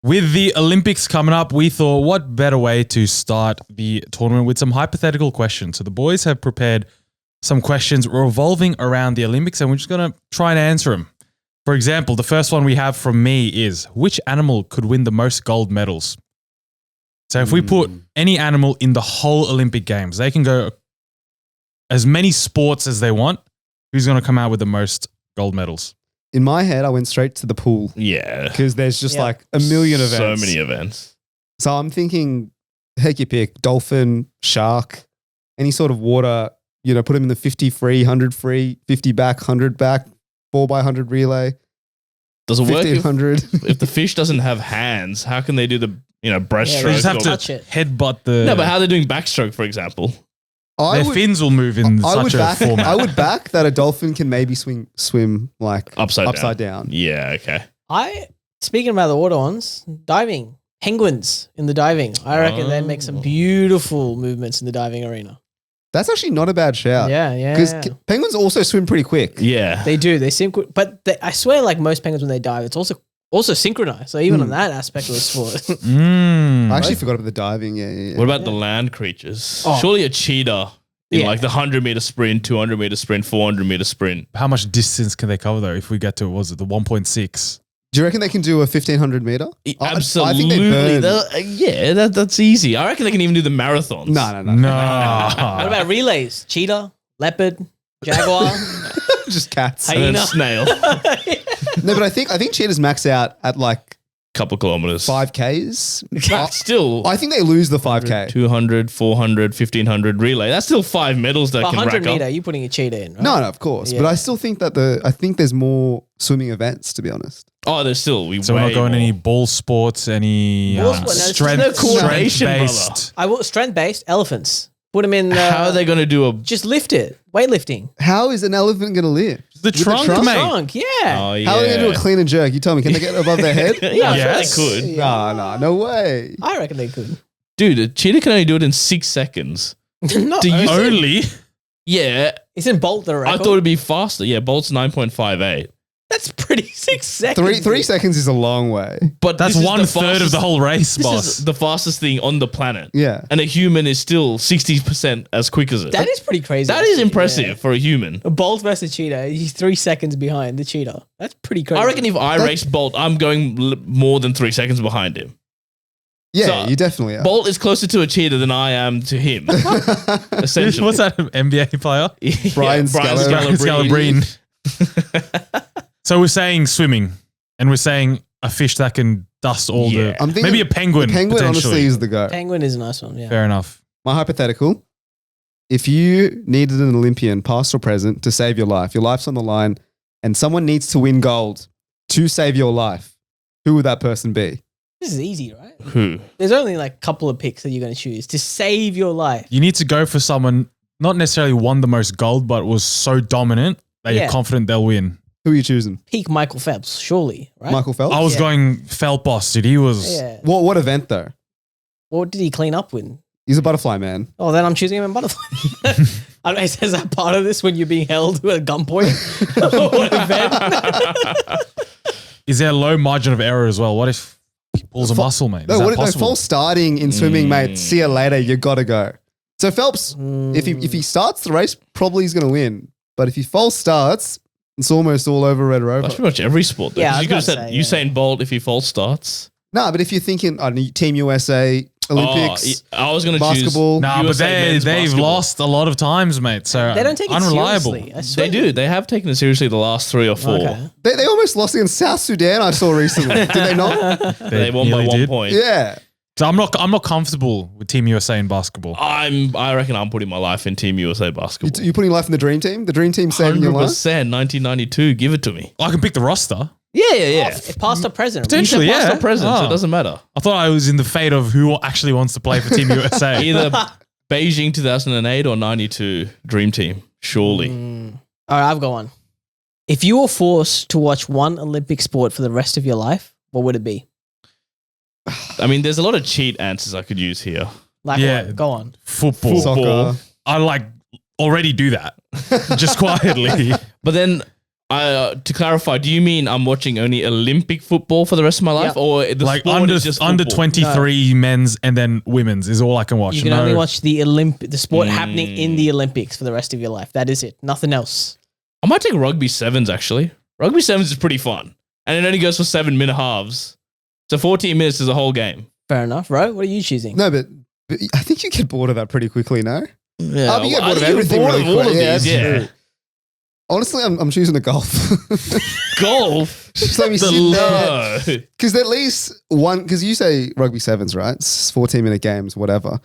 With the Olympics coming up, we thought what better way to start the tournament with some hypothetical questions. So the boys have prepared some questions revolving around the Olympics and we're just going to try and answer them. For example, the first one we have from me is, which animal could win the most gold medals? So if we put any animal in the whole Olympic Games, they can go as many sports as they want. Who's going to come out with the most gold medals? In my head, I went straight to the pool. Yeah. Because there's just like a million events. So many events. So I'm thinking, heck you pick, dolphin, shark, any sort of water, put them in the 50 free, 100 free, 50 back, 100 back, 4x100 relay. Does it work if if the fish doesn't have hands? How can they do the breaststroke? They just have to headbutt the... No, but how are they doing backstroke, for example? Their fins will move in such a format. I would back that a dolphin can maybe swim like upside down. Yeah, okay. Speaking about the water ones, diving. Penguins in the diving. I reckon they'd make some beautiful movements in the diving arena. That's actually not a bad shout. Yeah. Because penguins also swim pretty quick. Yeah. They do. They swim quick. But I swear, like most penguins when they dive, it's also synchronized. So even on that aspect of the sport. I actually forgot about the diving. Yeah. What about the land creatures? Surely a cheetah in like the 100-meter sprint, 200-meter sprint, 400-meter sprint. How much distance can they cover though if we get to, was it the 1.6? Do you reckon they can do a 1,500 meter? Absolutely. I think they burn. That's easy. I reckon they can even do the marathons. No. What about relays? Cheetah, leopard, jaguar, just cats, and then hyena, snail. No, but I think cheetahs max out at like Couple kilometers. 5Ks. Still. I think they lose the 5K. 200, 400, 1500 relay. That's still 5 medals that can rack 100 meter, up. you're putting a cheetah in, right? No, of course. Yeah. But I still think that I think there's more swimming events, to be honest. Oh, there's still. So we're not going any ball sports, any Ball sport, no, there's no coordination, strength-based. I will strength-based elephants. Put them in. How are they going to do a... Just lift it. Weightlifting. How is an elephant going to live? The trunk, trunk? mate. Trunk, yeah. Oh, yeah. How are they going to do a clean and jerk? You tell me. Can they get above their head? Yeah, Yes. I'm sure they could. No way. I reckon they could. Dude, a cheetah can only do it in 6 seconds. Not Do you- Only? Yeah. Isn't Bolt the record? I thought it'd be faster. Yeah, Bolt's 9.58. That's pretty 6 seconds. Three seconds is a long way. But That's this is 1/3 of the whole race, This boss. is the fastest thing on the planet. Yeah. And a human is still 60% as quick as it. That is pretty crazy. That is actually, impressive yeah. for a human. A Bolt versus cheetah. He's 3 seconds behind the cheetah. That's pretty crazy. I reckon if I race Bolt, I'm going more than 3 seconds behind him. Yeah, So, you definitely are. Bolt is closer to a cheetah than I am to him. Essentially. What's that NBA player? Brian Scalabrine. So we're saying swimming, and we're saying a fish that can dust all Yeah. I'm thinking maybe a penguin. The penguin potentially. honestly is the go. Penguin is a nice one, yeah. Fair enough. My hypothetical, if you needed an Olympian, past or present, to save your life's on the line, and someone needs to win gold to save your life, who would that person be? This is easy, right? Who? There's only like a couple of picks that you're going to choose to save your life. You need to go for someone not necessarily won the most gold, but was so dominant that Yeah. you're confident they'll win. Who are you choosing? Peak Michael Phelps, surely, right? Michael Phelps? I was Yeah. going Phelps, dude. He was. Yeah. What event though? What did he clean up with? He's a butterfly man. Oh, then I'm choosing him in butterfly. I don't know, is that part of this when you're being held at gunpoint? What event? Is there a low margin of error as well? What if he pulls a muscle, mate? Is No, that possible? false starting in swimming, mate. See you later. You gotta go. So Phelps, if he starts the race, probably he's gonna win. But if he false starts, it's almost all over Red Rover. That's pretty much every sport. Though. Yeah, I was you could have gonna said say, Usain Bolt if he false starts. No, but if you're thinking Team USA, Olympics, I was going to choose basketball. Nah, but USA men's they've basketball. lost a lot of times, mate. So They don't take it unreliable. seriously. I swear. They do. They have taken it seriously the last 3 or 4. Okay. They almost lost against South Sudan, I saw recently. Did they not? They won by nearly 1 did. point. Yeah. So I'm not comfortable with Team USA in basketball. I reckon I'm putting my life in Team USA basketball. You're putting life in the dream team? The dream team saving your life? 1992. Give it to me. I can pick the roster. Yeah. If past or present. Potentially. You said past yeah. or present, so Oh. it doesn't matter. I thought I was in the fate of who actually wants to play for Team USA. Either Beijing 2008 or 92 Dream Team. Surely. All right, I've got one. If you were forced to watch one Olympic sport for the rest of your life, what would it be? I mean, there's a lot of cheat answers I could use here. Like, Yeah. what? Go on. Football. Soccer. I already do that just quietly. But then To clarify, do you mean I'm watching only Olympic football for the rest of my life, Yeah. or the Like sport under is just under football? 23 men's and then women's is all I can watch. You can No- only watch the sport happening in the Olympics for the rest of your life. That is it. Nothing else. I might take rugby sevens actually. Rugby sevens is pretty fun, and it only goes for 7-minute halves. So 14 minutes is a whole game. Fair enough, Ro. What are you choosing? No, but I think you get bored of that pretty quickly, no? Yeah, You get bored of I think everything bored really of all quick. of Yeah, these. that's Yeah, true. Honestly, I'm choosing the golf. golf. Just let me The sit there. low. Because at least one, because you say rugby sevens, right? It's 14-minute games, whatever.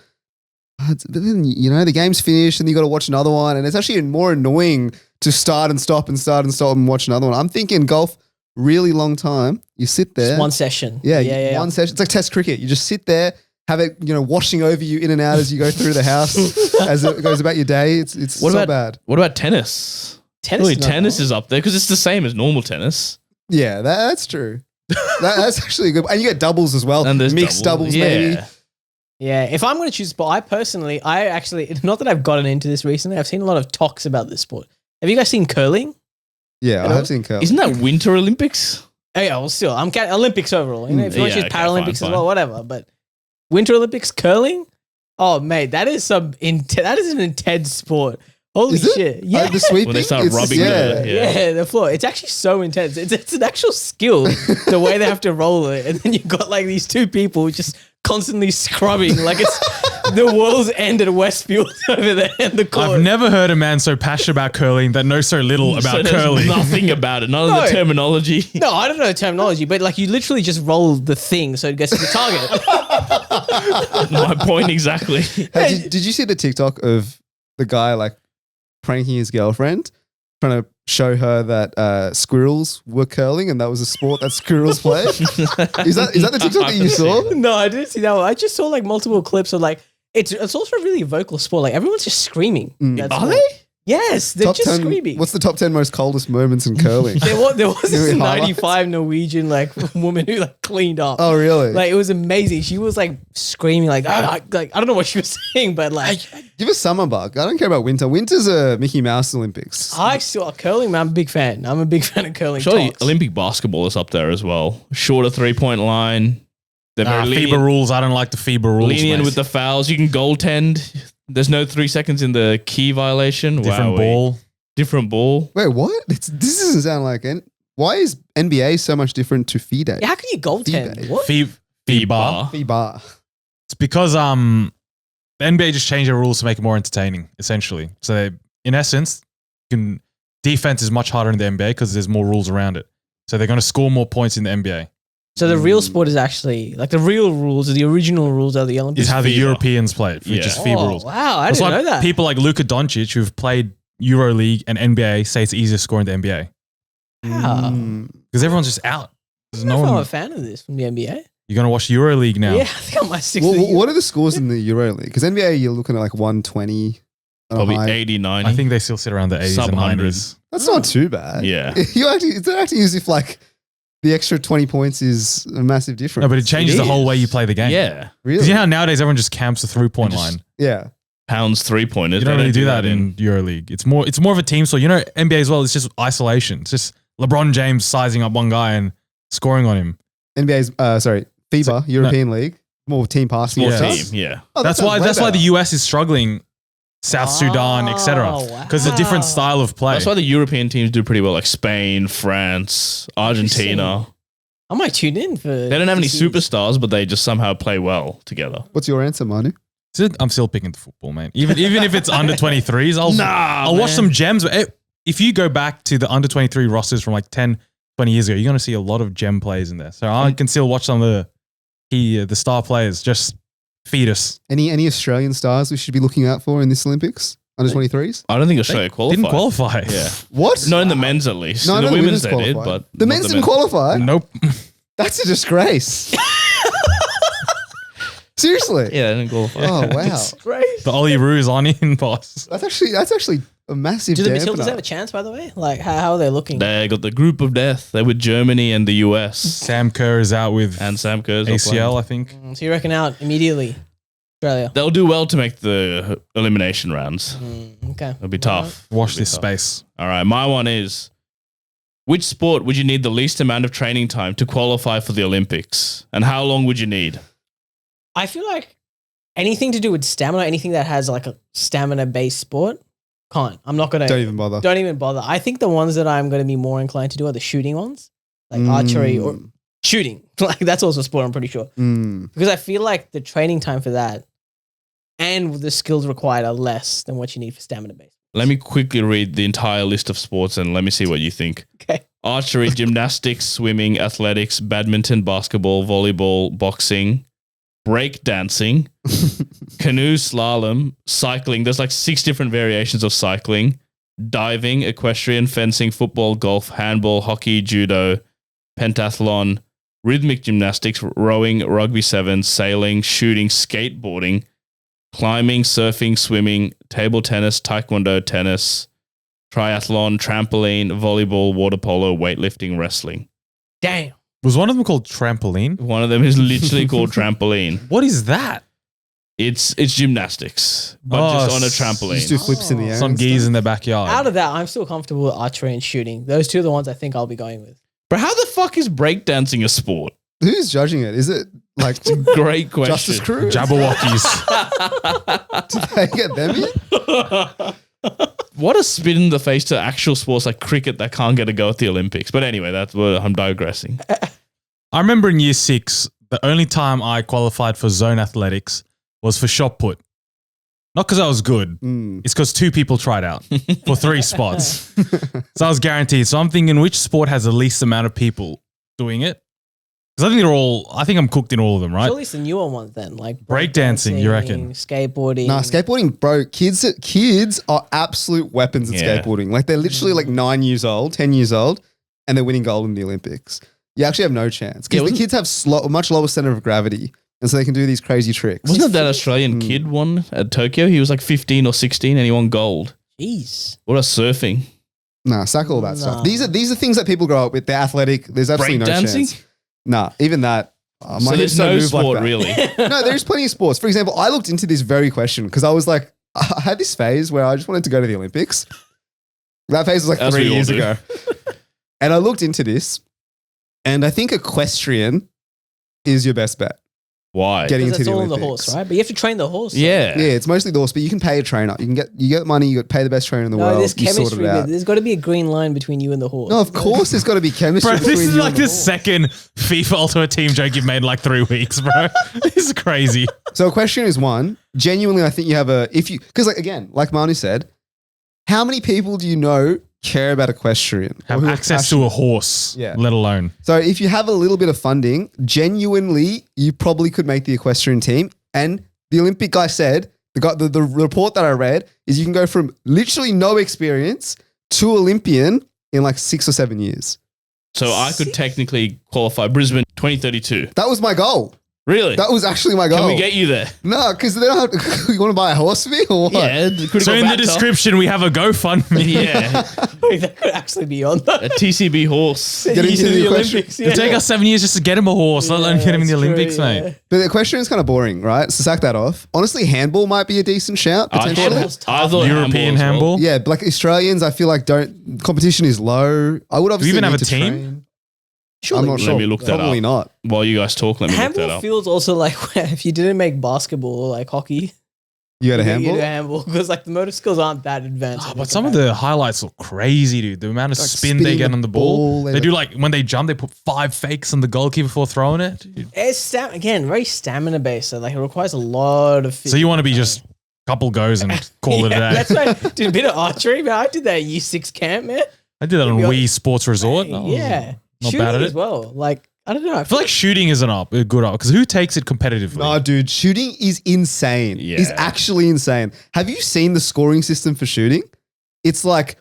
But then, the game's finished and you got to watch another one. And it's actually more annoying to start and stop and start and stop and watch another one. I'm thinking golf, really long time. You sit there. Just one session. Yeah, one session. It's like test cricket. You just sit there, have it, washing over you in and out as you go through the house as it goes about your day. It's What so about- bad. What about tennis? Tennis. Tennis is up there because it's the same as normal tennis. Yeah, that's true. That's actually good. And you get doubles as well. And there's mixed doubles, yeah. maybe. Yeah, if I'm going to choose sport, I actually, not that I've gotten into this recently, I've seen a lot of talks about this sport. Have you guys seen curling? Yeah, I Hello? have seen curling. Isn't that Winter Olympics? Oh, yeah, well, still, I'm counting Olympics overall. If you want to Yeah, choose okay, Paralympics fine, as well, whatever. But Winter Olympics curling? Oh, mate, that is an intense sport. Holy Is it? shit. Yeah. The sweeping? When they start It's- rubbing yeah. the- Yeah, the floor. It's actually so intense. It's an actual skill, the way they have to roll it. And then you've got like these two people just constantly scrubbing like it's the world's end at Westfield over there in the court. I've never heard a man so passionate about curling that knows so little So about there's curling. nothing about it. None of No. the terminology. No, I don't know the terminology, but like you literally just roll the thing so it gets to the target. My point exactly. Hey, did you see the TikTok of the guy like pranking his girlfriend, trying to show her that squirrels were curling and that was a sport that squirrels play? Is that the TikTok that you saw? No, I didn't see that one. I just saw like multiple clips of like it's also a really vocal sport. Like everyone's just screaming. That Are sport. they? Yes, they're Top just 10, screaming. what's the top 10 most coldest moments in curling? There was Give this me highlights. 95 Norwegian like woman who like cleaned up. Oh, really? Like it was amazing. She was like screaming like I don't know what she was saying, but like Give us summer bug. I don't care about winter. Winter's a Mickey Mouse Olympics. I saw curling. Man, I'm a big fan. I'm a big fan of curling. Surely Tots. Olympic basketball is up there as well. Shorter 3-point line. They're very FIBA lenient, rules. I don't like the FIBA rules. lenient mate. with the fouls. You can goaltend. There's no 3 seconds in the key violation. different Wowee. ball. Different ball. Wait, what? This doesn't sound like it. Why is NBA so much different to FIDE? How can you goaltend? FIBA. What? FIBA. FIBA. It's because the NBA just changed their rules to make it more entertaining, essentially. So in essence, defense is much harder in the NBA because there's more rules around it. So they're going to score more points in the NBA. So the real sport is actually like the real rules, or the original rules are the Olympics. Is how the FIBA. Europeans play it, which Yeah. is FIBA Oh, rules. wow, I That's didn't why know that. people like Luka Doncic who've played EuroLeague and NBA say it's easier to score in the NBA Wow. because everyone's just out. I There's don't no know if I'm one. a fan of this from the NBA. You're going to watch EuroLeague now. Yeah, I think I might stick to the What are the scores in the EuroLeague? Because NBA, you're looking at like 120. on a Probably high. 80, 90. I think they still sit around the 80s Sub and 100. 90s. That's not too bad. Yeah. It's acting as if like the extra 20 points is a massive difference. No, but it changes It the whole is. way you play the game. Yeah. really? Because you know how nowadays everyone just camps the 3-point Just- line. Yeah. Pounds 3-pointers. You don't really do that in EuroLeague. It's more of a team sport. You know, NBA as well, it's just isolation. It's just LeBron James sizing up one guy and scoring on him. NBA's, FIBA, European League, more team passing. More and team. stuff. Yeah. Oh, that That's sounds why way the better. US is struggling, South Sudan, etc. wow. Because it's a different style of play. That's why the European teams do pretty well, like Spain, France, Argentina. I might tune in for. They don't have any superstars, but they just somehow play well together. What's your answer, Manu? I'm still picking the football, man. Even if it's under 23s, I'll watch man. some gems. If you go back to the under 23 rosters from like 10, 20 years ago, you're going to see a lot of gem plays in there. So I can still watch some of the star players just feed us. Any Australian stars we should be looking out for in this Olympics? Under 23s? I don't think Australia qualified. Didn't qualify. Yeah. What? No, in the men's at least. No, I in know the the women's women's they did, qualified. but The not men's didn't qualify? Nope. That's a disgrace. Seriously? Yeah, they didn't qualify. Oh, wow. Great. The Ollie Roos on in, boss. That's actually a massive Do the dampener. Matildas have a chance, by the way? Like, how are they looking? They got the group of death. They're with Germany and the US. Sam Kerr is out with And Sam Kerr's not playing. ACL, I think. So you reckon out immediately, Australia? They'll do well to make the elimination rounds. Okay. It'll be tough. Watch It'll be this tough. space. All right, my one is Which sport would you need the least amount of training time to qualify for the Olympics? And how long would you need? I feel like anything to do with stamina, anything that has like a stamina-based sport, can't. I'm not gonna. Don't even bother. Don't even bother. I think the ones that I'm gonna be more inclined to do are the shooting ones, like archery or shooting. Like that's also a sport. I'm pretty sure because I feel like the training time for that and the skills required are less than what you need for stamina-based. Let me quickly read the entire list of sports and let me see what you think. Okay. Archery, gymnastics, swimming, athletics, badminton, basketball, volleyball, boxing, break dancing, canoe, slalom, cycling. There's like 6 different variations of cycling, diving, equestrian, fencing, football, golf, handball, hockey, judo, pentathlon, rhythmic gymnastics, rowing, rugby sevens, sailing, shooting, skateboarding, climbing, surfing, swimming, table tennis, taekwondo, tennis, triathlon, trampoline, volleyball, water polo, weightlifting, wrestling. Damn. Was one of them called trampoline? One of them is literally called trampoline. What is that? It's gymnastics, but just on a trampoline. Just do flips in the air. Some and geese stuff. in their backyard. Out of that, I'm still comfortable with archery and shooting. Those two are the ones I think I'll be going with. But how the fuck is breakdancing a sport? Who's judging it? Is it like Great question. Justice Crew? Jabberwockies. Did they get them in? What a spin in the face to actual sports like cricket that can't get a go at the Olympics. But anyway, that's what I'm digressing. I remember in year 6, the only time I qualified for zone athletics was for shot put. Not because I was good. It's because 2 people tried out for 3 spots. So I was guaranteed. So I'm thinking which sport has the least amount of people doing it? Because I think I'm cooked in all of them, right? Surely it's the newer ones then, like Breakdancing, you reckon? Skateboarding. Nah, skateboarding, bro. Kids are absolute weapons at Yeah. skateboarding. Like they're literally like 9 years old, 10 years old, and they're winning gold in the Olympics. You actually have no chance because the kids have a much lower center of gravity, and so they can do these crazy tricks. Wasn't that Australian kid won at Tokyo? He was like 15 or 16 and he won gold. Jeez. What a surfing. Nah, sack all that stuff. These are things that people grow up with. They're athletic. There's absolutely no Breakdancing? chance. Nah, even that. My So hips there's don't no move sport like that. really. No, there's plenty of sports. For example, I looked into this very question because I was like, I had this phase where I just wanted to go to the Olympics. That phase was like As 3 we all years do. ago. And I looked into this, and I think equestrian is your best bet. Why? Getting Because into it's the all on the Olympics. horse, right? But you have to train the horse. so- Yeah. Yeah, it's mostly the horse, but you can pay a trainer. You get money, you pay the best trainer in the No, world. there's You sort chemistry. it out. There's got to be a green line between you and the horse. No, of course there's got to be chemistry Bro, between this is you like and the the horse. second FIFA Ultimate Team joke you've made in like 3 weeks, bro. This is crazy. So equestrian is one. Genuinely, I think you have because like again, like Manu said, how many people do you know care about equestrian? Or Have who are access to a horse, Yeah. let alone. So if you have a little bit of funding, genuinely, you probably could make the equestrian team. And the Olympic guy said, the report that I read is you can go from literally no experience to Olympian in like 6 or 7 years. So I could technically qualify Brisbane 2032. That was my goal. Really? That was actually my goal. Can we get you there? No, because they don't have you want to buy a horse for me or what? Yeah. So in the description, we have a GoFundMe. Yeah. that could actually be on A that. TCB horse. Getting into the Olympics. It'll take us 7 years just to get him a horse, let alone get him in the that's true, Olympics, yeah. mate. But the equestrian is kind of boring, right? So sack that off. Honestly, handball might be a decent shout, I potentially. thought European as well. handball. Yeah, but like Australians, I feel like competition is low. I would obviously even have need a to team? train. Surely I'm not we sure. Let me look that Probably up. not. While you guys talk, let me look that Handball up. feels also like if you didn't make basketball or like hockey, You had a you handball? do handball because like the motor skills aren't that advanced. But some of the highlights look crazy, dude. The amount of Like spin they spinning get the on the ball. ball, They do like when they jump, they put 5 fakes on the goalkeeper before throwing it. Dude. It's again very stamina based, so like it requires a lot of. So you want to be just a couple goes and call it a day. That's why I did a bit of archery, man. I did that at year 6 camp, man. I did that on Maybe Wii Sports Resort. Oh, Yeah, not shooting bad at as it. well. Like I don't know. I feel like shooting is a good op because who takes it competitively? No, dude, shooting is insane. Yeah. It's actually insane. Have you seen the scoring system for shooting? It's like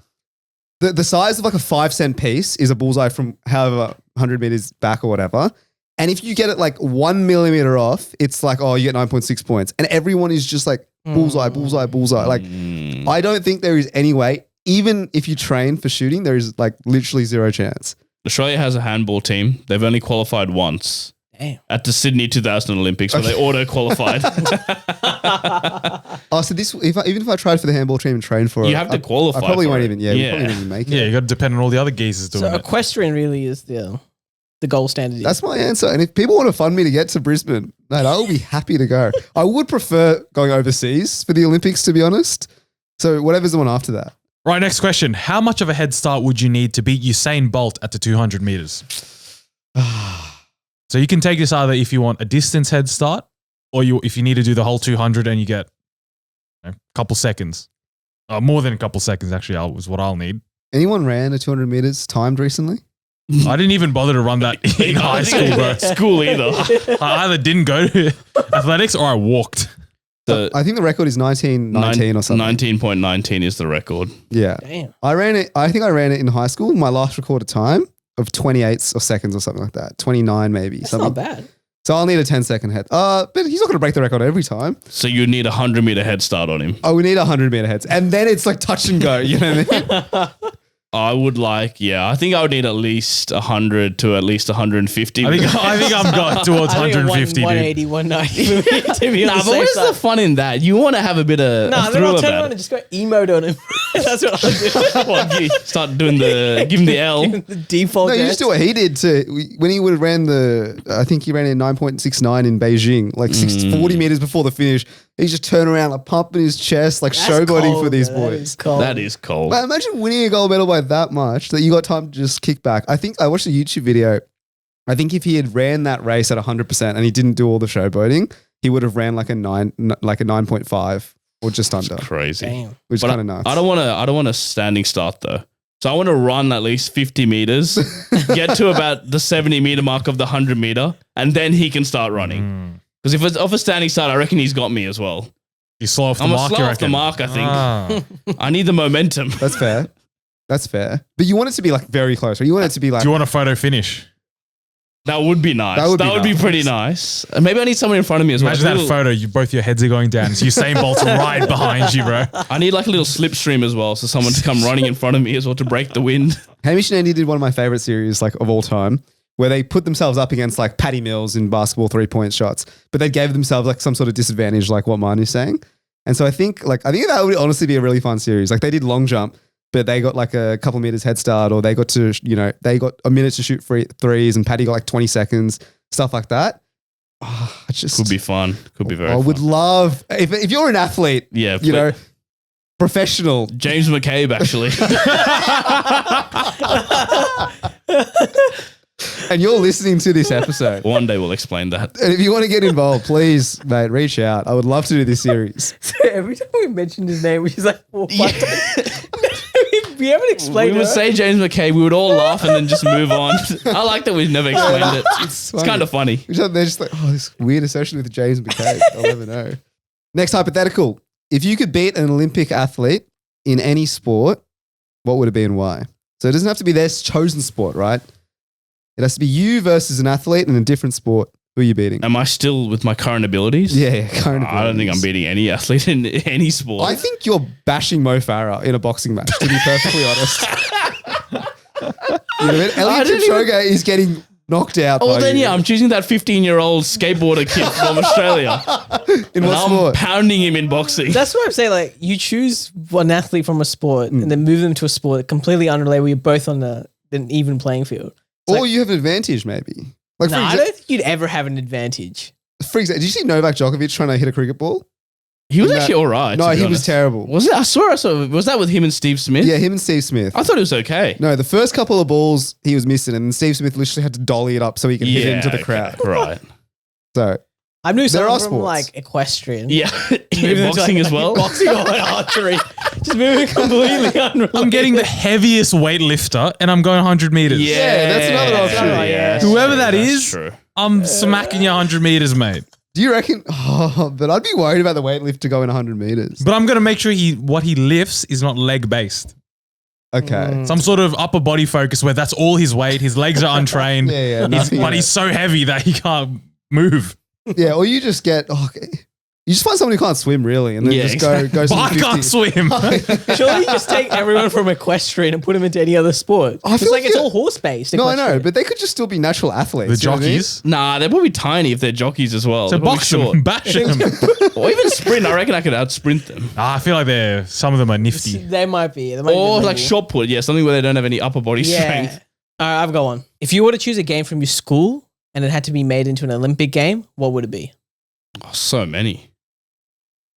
the size of like a 5-cent piece is a bullseye from however 100 meters back or whatever. And if you get it like 1 millimeter off, it's like, oh, you get 9.6 points. And everyone is just like bullseye, bullseye, bullseye. Like, I don't think there is any way, even if you train for shooting, there is like literally zero chance. Australia has a handball team. They've only qualified once. Damn. at the Sydney 2000 Olympics where they auto qualified. Oh, so this even if I tried for the handball team and trained for it, You have to qualify. I probably for won't it. even. Yeah, we probably won't even make it. Yeah, you got to depend on all the other geezers doing So it. equestrian really is the gold standard. That's my answer. And if people want to fund me to get to Brisbane, mate, I will be happy to go. I would prefer going overseas for the Olympics, to be honest. So whatever's the one after that. Right, next question. How much of a head start would you need to beat Usain Bolt at the 200 meters? So you can take this either if you want a distance head start or if you need to do the whole 200 and you get a couple seconds. More than a couple seconds, actually, was what I'll need. Anyone ran a 200 meters timed recently? I didn't even bother to run that in high school, bro. School either. I either didn't go to athletics or I walked. I think the record is 1919 or something. 19.19 is the record. Yeah. Damn. I think I ran it in high school. My last recorded time of 28 or seconds or something like that. 29 maybe. That's something. not bad. So I'll need a 10-second head. But he's not going to break the record every time. So you need a 100-meter head start on him. Oh, we need 100-meter heads. And then it's like touch and go. You know what I mean? I think I would need at least 100 to at least 150. I think I'm got towards I think 150, dude. 180, 190 for me to be on Nah, the but safe where's side. the fun in that? You want to have a bit of Nah, a then thrill I'll turn about around it. and just go emote on him. That's what I'll do. Well, you start doing give him the L. The default. No, you dance. just do what he did when he would have ran I think he ran in 9.69 in Beijing, like 40 meters before the finish. He just turned around, like pumping his chest, like That's showboating cold, for these man. boys. That is cold. But imagine winning a gold medal by that much that you got time to just kick back. I think I watched a YouTube video. I think if he had ran that race at 100% and he didn't do all the showboating, he would have ran like a 9.5 or just under, Crazy. Damn. which is But kind of nuts. I don't want a standing start though. So I want to run at least 50 meters, get to about the 70-meter mark of the 100-meter, and then he can start running. Because if it's off a standing start, I reckon he's got me as well. You slow off the I'm mark, slow you off the reckon? mark, I think. Ah. I need the momentum. That's fair. That's fair. But you want it to be like very close, right? You want it to be like Do you want a photo finish? That would be nice. That would be be pretty nice. And maybe I need someone in front of me as well. Imagine that Little- photo. Both your heads are going down. So Usain Bolt's right behind you, bro. I need like a little slipstream as well, so someone to come running in front of me as well to break the wind. Hamish and Andy did one of my favorite series like of all time, where they put themselves up against like Patty Mills in basketball 3-point shots, but they gave themselves like some sort of disadvantage, like what Manu's saying. And so I think that would honestly be a really fun series. Like they did long jump, but they got like a couple meters head start, or they got to, they got a minute to shoot threes, and Patty got like 20 seconds, stuff like that. Oh, Could be fun. Could be very I would fun. love if you're an athlete, Yeah, professional. James McCabe actually. And you're listening to this episode. One day we'll explain that. And if you want to get involved, please, mate, reach out. I would love to do this series. So every time we mentioned his name, which is like 4 or 5 times, we haven't We explained would it. say James McCabe, we would all laugh and then just move on. I like that we've never explained it. It's kind of funny. They're just like, oh, this weird association with James McCabe. I'll never know. Next hypothetical. If you could beat an Olympic athlete in any sport, what would it be and why? So it doesn't have to be their chosen sport, right? It has to be you versus an athlete in a different sport. Who are you beating? Am I still with my current abilities? Yeah, current I don't think I'm abilities. beating any athlete in any sport. I think you're bashing Mo Farah in a boxing match, to be perfectly honest. You know what I mean? Elliot didn't Kipchoge is getting knocked out. Oh, by then you. yeah, I'm choosing that 15-year-old skateboarder kid from Australia. In And what I'm sport? pounding him in boxing. That's what I'm saying. Like, you choose one athlete from a sport and then move them to a sport completely unrelated where you're both on an even playing field. Or you have an advantage, maybe. Like, No, I don't think you'd ever have an advantage. for example, did you see Novak Djokovic trying to hit a cricket ball? He was No. actually all right. No, to be he was honest. terrible. Was it? I swear I saw. Was that with him and Steve Smith? Yeah, him and Steve Smith. I thought it was okay. No, the first couple of balls he was missing, and then Steve Smith literally had to dolly it up so he could hit it into the okay, crowd. Right. So I knew There someone are from sports. like equestrian. Yeah. Moving them to, boxing like, as well. Boxing or archery. Just moving completely unrelated. I'm getting the heaviest weightlifter and I'm going 100 meters. Yeah, that's another option. Yeah. Whoever that that's is, True. I'm smacking you 100 meters, mate. do you reckon? Oh, but I'd be worried about the weightlifter to go in 100 meters. But I'm going to make sure what he lifts is not leg based. Okay. Some sort of upper body focus where that's all his weight. His legs are untrained. Yeah, He's- nothing. but he's so heavy that he can't move. Yeah, or you just get okay. You just find someone who can't swim really, and then Yeah, just exactly. go. But I can't swim. Surely you just take everyone from equestrian and put them into any other sport. I It's feel like like it's it- all horse based. No, I know, but they could just still be natural athletes. The you know what I mean? jockeys. Nah, they're probably tiny if they're jockeys as well. So They're probably box them, bash them. or even sprint. I reckon I could out sprint them. I feel like some of them are nifty. They might be. They might Or be like shot put, yeah, something where they don't have any upper body strength. All right, I've got one. If you were to choose a game from your school and it had to be made into an Olympic game, what would it be? Oh, so many.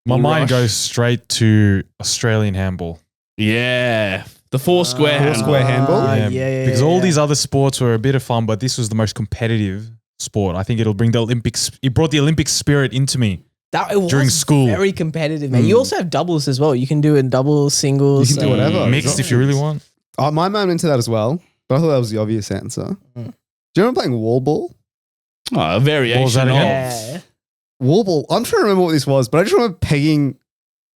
My Bull mind rush. goes straight to Australian handball. Yeah, the four square handball. Square handball? Yeah. Because all these other sports were a bit of fun, but this was the most competitive sport. I think it'll bring the Olympics. It brought the Olympic spirit into me. It was during school. very competitive, man. You also have doubles as well. You can do it doubles, singles. You can do whatever. Mixed if you really want. My mind into that as well, but I thought that was the obvious answer. Do you remember playing wall ball? Oh, a What was variation that of. again? Yeah. Wall ball. I'm trying to remember what this was, but I just remember pegging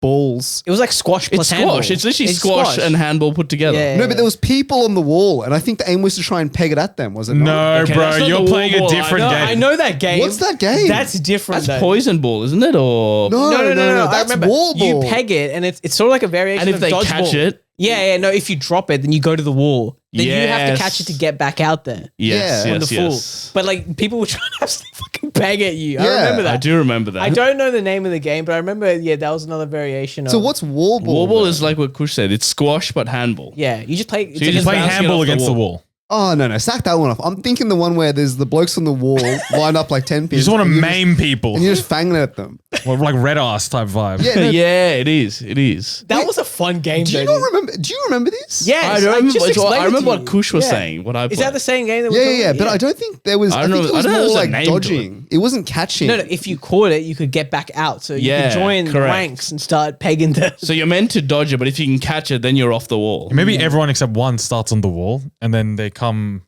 balls. It was like squash plus It's handball. squash. It's literally squash and handball put together. Yeah. No, but there was people on the wall, and I think the aim was to try and peg it at them. Was it? not? No, Okay, bro, that's not you're the playing a wall ball. different No, game. I know that game. What's that game? That's different. That's though. poison ball, isn't it? Or No. I That's remember. wall ball. You peg it, and it's sort of like a variation and if of they dodgeball. catch it, Yeah. No, if you drop it, then you go to the wall. Then you have to Yes. catch it to get back out there. yes, Yeah. On the yes. full. But like people were trying to absolutely fucking peg at you. I Yeah. remember that. I do remember that. I don't know the name of the game, but I remember, that was another variation So of. what's wall ball? Wall ball then? is like what Kush said. It's squash but handball. Yeah, you just play. It's you You're just playing bouncing it handball off the against the wall. wall. Oh no, sack that one off. I'm thinking the one where there's the blokes on the wall lined up like 10 pins. You just want to and you're maim people. and you're just fanging at them. Well, like red ass type vibe. Yeah. No, yeah, it is. It is. that was a fun game. Do you though, not remember? Do you remember this? Yes, I don't remember. just explained I it remember to what you. Kush was Yeah. saying. What I Is that the same game? That we're Yeah, talking yeah, about? but I don't think there was. I I, don't think know- it was I don't know more there's a like name to it. dodging. It wasn't catching. No, if you caught it, you could get back out. So you Yeah, could join correct. ranks and start pegging the. So you're meant to dodge it, but if you can catch it, then you're off the wall. Maybe everyone except one starts on the wall and then they come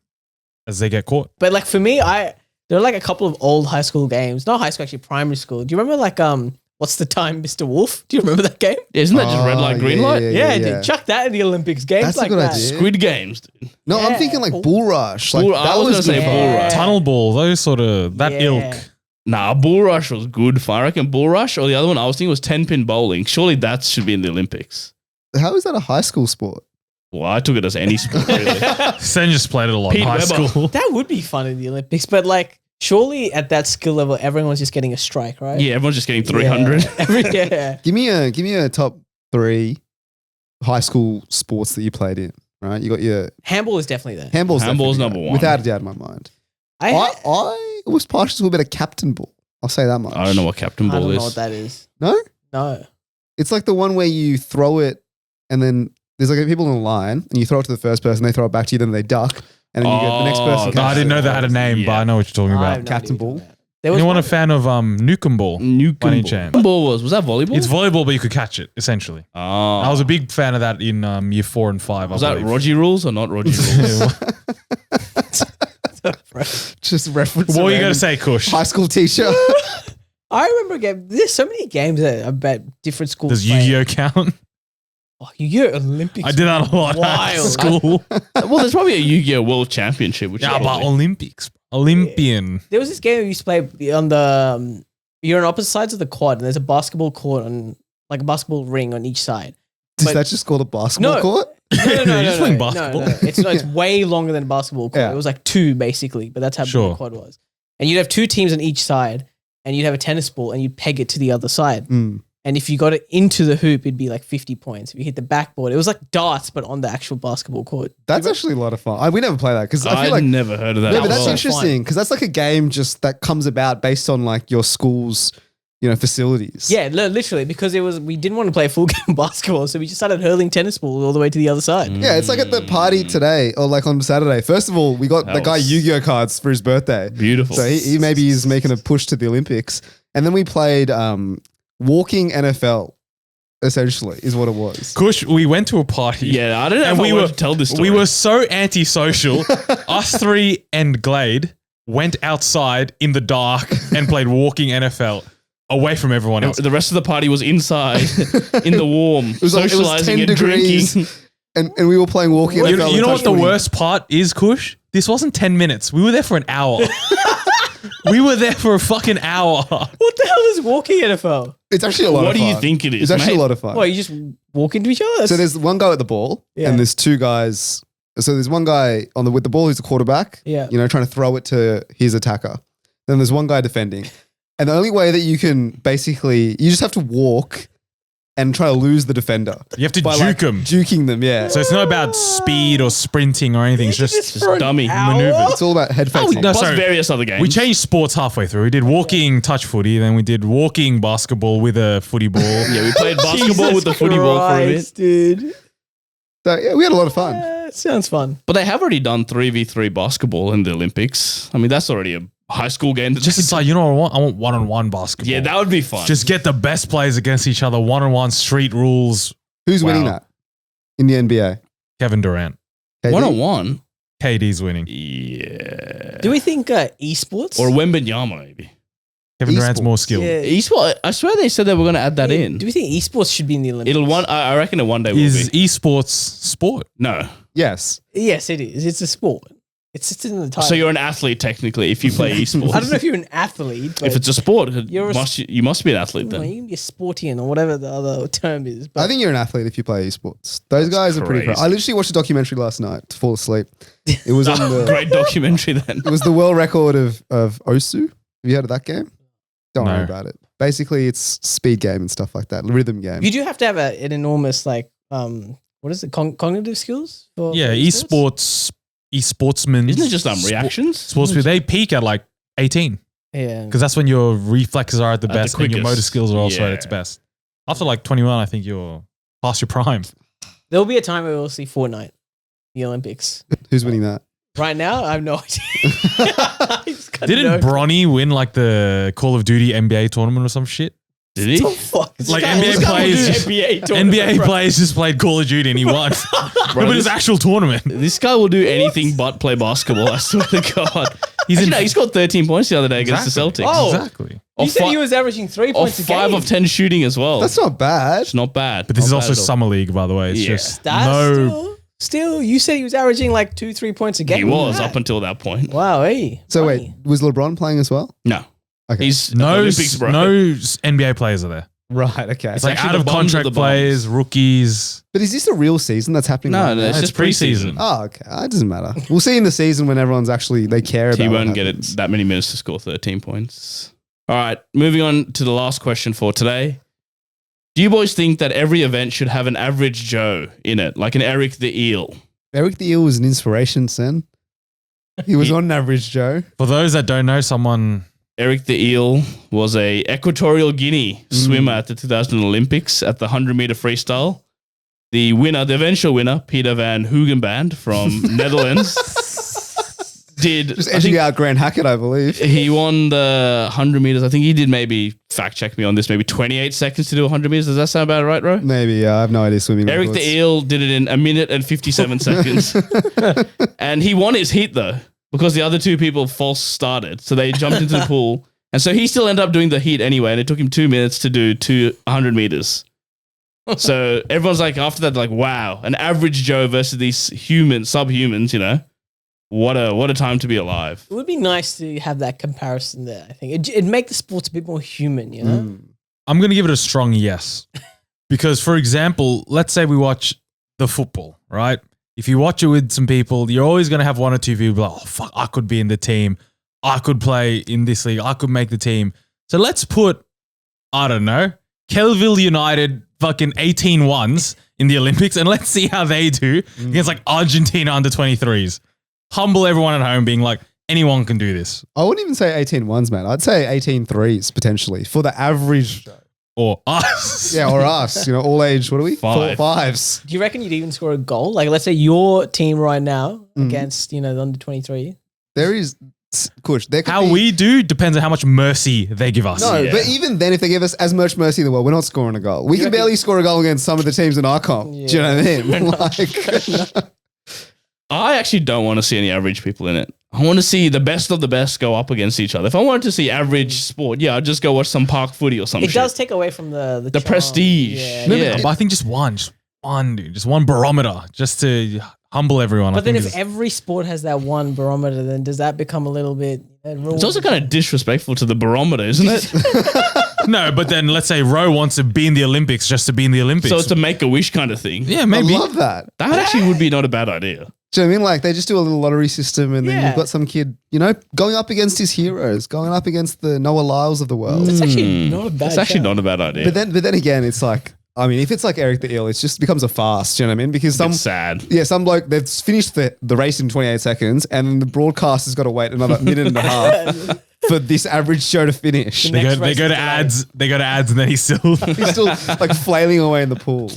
as they get caught. But like for me, there are like a couple of old high school games. Not high school, actually, primary school. Do you remember like what's the time, Mr. Wolf? Do you remember that game? Isn't that just red light, green light? Yeah, dude. Chuck that in the Olympics. Games That's a like good that. idea. Squid Games, dude. No, I'm Yeah. thinking like Bull Rush. Like, Bull- I that was was gonna good say fun. Bull Rush. Tunnel ball, those sort of, that Yeah. ilk. Nah, Bull Rush was good fun. I reckon Bull Rush, or the other one I was thinking was 10-pin bowling. Surely that should be in the Olympics. How is that a high school sport? Well, I took it as any sport, really. Sen just played it a lot in Pete high Weber. school. That would be fun in the Olympics, but like surely at that skill level, everyone's just getting a strike, right? Yeah, everyone's just getting 300. Yeah. Give me a top 3 high school sports that you played in. Right, you got your Handball is definitely there. handball's Handball's definitely number there, one. without a doubt in my mind. I was partial to a bit of captain ball. I'll say that much. I don't know what Captain I Ball don't is. know what that is. No, No. it's like the one where you throw it and then there's like people in a line and you throw it to the first person, they throw it back to you, then they duck, and then you get the next person. Oh, No, I catches didn't it. know that had a name, but Yeah. I know what you're talking I about. have no Captain idea what ball. you're talking about. There was Anyone one- a fan of Nukem Ball? Nukem By any Ball. chance? Nukem Ball was that volleyball? It's volleyball, but you could catch it, essentially. Oh. I was a big fan of that in year 4 and 5. Was I that believe. Roger rules or not Roger rules? Just reference. What were you a going random to say, Kush? High school teacher. I remember a game. There's so many games that about different schools. Does playing. Yu-Gi-Oh count? Oh, Yu-Gi-Oh! Olympics. I did that a lot at Wild. school. Well, there's probably a Yu-Gi-Oh World Championship, which Yeah, is but probably- Olympics. Olympian. There was this game we used to play on the. You're on opposite sides of the quad, and there's a basketball court on, like a basketball ring on each side. Is But- that just called a basketball No. court? No, You're just playing basketball. No. It's way longer than a basketball court. Yeah. It was like 2 basically, but that's how big Sure. the quad was. And you'd have 2 teams on each side, and you'd have a tennis ball, and you'd peg it to the other side. Mm. And if you got it into the hoop, it'd be like 50 points. If you hit the backboard, it was like darts, but on the actual basketball court. That's actually a lot of fun. We never play that because I I feel like never heard of that. no, at but that's all. so interesting because that's like a game just that comes about based on like your school's, facilities. Yeah, literally, because we didn't want to play a full game of basketball, so we just started hurling tennis balls all the way to the other side. Yeah, it's like at the party today or like on Saturday. First of all, we got the That guy was- Yu-Gi-Oh cards for his birthday. Beautiful. So he maybe is making a push to the Olympics. And then we played walking NFL, essentially, is what it was. Kush, we went to a party. Yeah, I don't know And if we I were want to tell this story. We were so antisocial. Us 3 and Glade went outside in the dark and played walking NFL away from everyone else. The rest of the party was inside in the warm, It was 10 socializing and degrees. drinking. And we were playing walking NFL. You and know what touch the footy. worst part is, Kush? This wasn't 10 minutes. We were there for an hour. We were there for a fucking hour. What the hell is walking NFL? It's actually a lot What of do fun. you think it is, It's actually mate? a lot of fun. Well, you just walk into each other. So there's one guy at the ball, Yeah. and there's two guys. So there's one guy with the ball who's the quarterback, Yeah. trying to throw it to his attacker. Then there's one guy defending. And the only way that you can basically, you just have to walk and try to lose the defender. You have to By juke them. Juking them, yeah. So it's not about speed or sprinting or anything. It's just for an dummy hour? maneuver. It's all about head fakes. no, Plus sorry. various other games. We changed sports halfway through. We did walking touch footy, then we did walking basketball with a footy ball. Yeah, we played basketball with the footy ball for a bit. Christ, dude. So, yeah, we had a lot of fun. Sounds fun. But they have already done 3v3 basketball in the Olympics. I mean, that's already a high school game. Just decide, you know what I want? I want one-on-one basketball. Yeah, that would be fun. Just get the best players against each other, one-on-one street rules. Who's winning Wow. that in the NBA? Kevin Durant. KD? one-on-one. KD's winning. Yeah. Do we think esports? Or Wembenyama, maybe. Kevin Durant's more skilled. Yeah. Esport, I swear they said they were going to add that in. Do we think esports should be in the Olympics? I reckon it one day will Is be. esports sport? No. Yes. Yes, it is. It's a sport. It's in the title. So you're an athlete technically if you play esports. I don't know if you're an athlete, but If it's a sport, You're a you must be an athlete well, then. you can be a sportian or whatever the other term is. But I think you're an athlete if you play esports. Those guys are pretty crazy. crazy. I literally watched a documentary last night to fall asleep. It was on the Great documentary then. it was the world record of Osu. Have you heard of that game? Don't No. worry about it. Basically, it's speed game and stuff like that, rhythm game. you do have to have an enormous what is it? Cognitive skills? Yeah, for esportsmen. Isn't it just reactions? Sports, they peak at like 18 Yeah. because that's when your reflexes are at the the best and your motor quickest. skills are also Yeah. at its best. After like 21, I think you're past your prime. There'll be a time where we'll see Fortnite, the Olympics. Who's winning that? Right now, I have no idea. I just got Didn't no- Bronny win like the Call of Duty NBA tournament or some shit? Did he? What the fuck? Like This guy- NBA this guy will players do just- NBA tournament, NBA bro. players just played Call of Duty and he won. Bro, But it's this, actual tournament. this guy will do anything but play basketball. I swear to God. He's in- He scored 13 points the other day against the Exactly. Celtics. Oh. Exactly. You Of said fi- he was averaging 3 Of points a 5 game. of 10 shooting as well. That's not bad. It's not bad. But this is Not also bad at all. summer league, by the way. It's Yeah. just That's no. still, you said he was averaging like 2-3 points a game. He was up until that point. Wow, hey. So funny. wait, was LeBron playing as well? No. Okay. He's No, Olympics, bro. no NBA players are there. Right. Okay. It's like actually out the of bums of contract the bums. players, rookies. But is this a real season that's happening? No, right no, now? it's It's just preseason. preseason. Oh, okay. It doesn't matter. We'll see in the season when everyone's actually they care about. He what won't get happens. it that many minutes to score 13 points. All right, moving on to the last question for today. Do you boys think that every event should have an average Joe in it, like an Eric the Eel? Eric the Eel was an inspiration, Sen. He was on average, Joe. For those that don't know, someone Eric the Eel was a Equatorial Guinea swimmer at the 2000 Olympics at the 100-meter freestyle. The winner, the eventual winner, Peter van Hugenband from Netherlands, did Just I edging think out Grant Hackett, I believe. he won the 100 meters. I think he did maybe fact check me on this, maybe 28 seconds to do 100 meters. Does that sound about right, Ro? Maybe. I have no idea swimming. Eric the records. Eel did it in 1 minute and 57 seconds. And he won his heat though, because the other two people false started. So they jumped into the pool. And so he still ended up doing the heat anyway. And it took him 2 minutes to do 100 meters. So everyone's like, after that, like, wow, an average Joe versus these subhumans, you know, what a time to be alive. It would be nice to have that comparison there, I think. It'd make the sports a bit more human, you know? Mm. I'm going to give it a strong yes. Because, for example, let's say we watch the football, right? If you watch it with some people, you're always going to have one or two people like, oh, fuck, I could be in the team. I could play in this league. I could make the team. So let's put, I don't know, Kelville United fucking 18 ones in the Olympics and let's see how they do against like Argentina under 23s. Humble everyone at home being like, anyone can do this. I wouldn't even say 18 ones, man. I'd say 18 threes potentially for the average. Or us. Yeah, or us. You know, all age. What are we? Five. 5s. Do you reckon you'd even score a goal? Like, let's say your team right now Mm. against, the under 23. There is, Kush. There could How be, we do depends on how much mercy they give us. No, Yeah. but even then, if they give us as much mercy in the world, we're not scoring a goal. We can reckon- barely score a goal against some of the teams in our comp. Do you know what I mean? Like, I actually don't want to see any average people in it. I want to see the best of the best go up against each other. If I wanted to see average sport, yeah, I'd just go watch some park footy or some It shit. does take away from the charm. prestige. Yeah. Yeah. But I think just one, dude. Just one barometer just to humble everyone. But then think if is- every sport has that one barometer, then does that become a little bit? It's also kind of disrespectful to the barometer, isn't it? no, but then let's say Roe wants to be in the Olympics just to be in the Olympics. So it's a make-a-wish kind of thing. yeah, maybe. I love that. That actually would be not a bad idea. Do you know what I mean? Like they just do a little lottery system, and then Yeah. you've got some kid, going up against his heroes, going up against the Noah Lyles of the world. It's actually not a bad. It's actually shout. not a bad idea. But then again, it's like, I mean, if it's like Eric the Eel, it just becomes a farce. Do you know what I mean? Because It's sad. some bloke they've finished the race in 28 seconds, and the broadcast has got to wait another minute and a half for this average show to finish. The They next go, they race go is to delayed. ads. They go to ads, and then he's still. He's still like flailing away in the pool.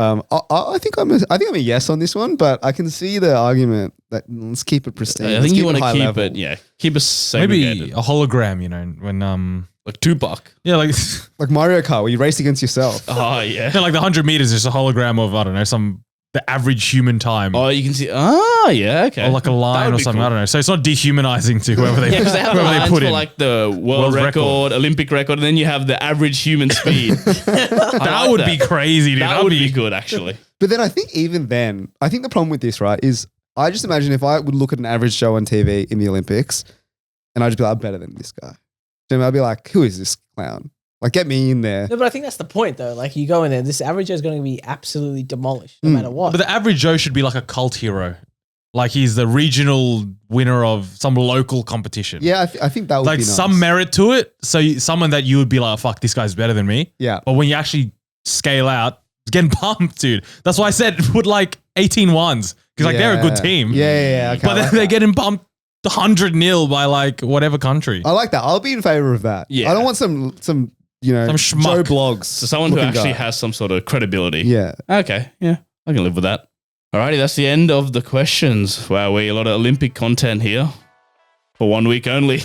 I think I'm a yes on this one, but I can see the argument that let's keep it pristine. I Let's think you want to high keep level. it, keep us segregated. Maybe a hologram. When Like Tupac. yeah, like like Mario Kart, where you race against yourself. Oh, yeah. like the 100 meters is just a hologram of I don't know the average human time. Oh, you can see. Oh, yeah, okay. Or like a line That would or be something. cool. I don't know. So it's not dehumanizing to whoever they, Yeah, because they have whoever they lines put for in. like the world World record, Olympic record, and then you have the average human speed. that would be crazy, dude. That would be good, actually. But then I think even then, I think the problem with this, right, is I just imagine if I would look at an average show on TV in the Olympics, and I'd just be like, I'm better than this guy. Then I'd be like, who is this clown? Like, get me in there. No, but I think that's the point, though. Like, you go in there, this average Joe is going to be absolutely demolished, no matter what. But the average Joe should be like a cult hero. Like he's the regional winner of some local competition. Yeah, I think that would Like be nice. some merit to it. So someone that you would be like, fuck, this guy's better than me. Yeah. But when you actually scale out, it's getting pumped, dude. That's why I said put like 18 ones. Because like they're a good team. Yeah. Okay, But I then like they're that. getting pumped 100-0 by like whatever country. I like that. I'll be in favor of that. Yeah. I don't want some Some Joe schmuck. blogs. So someone who looking actually guy. has some sort of credibility. Yeah. Okay, yeah, I can live with that. Alrighty, that's the end of the questions. Wow, we a lot of Olympic content here for 1 week only.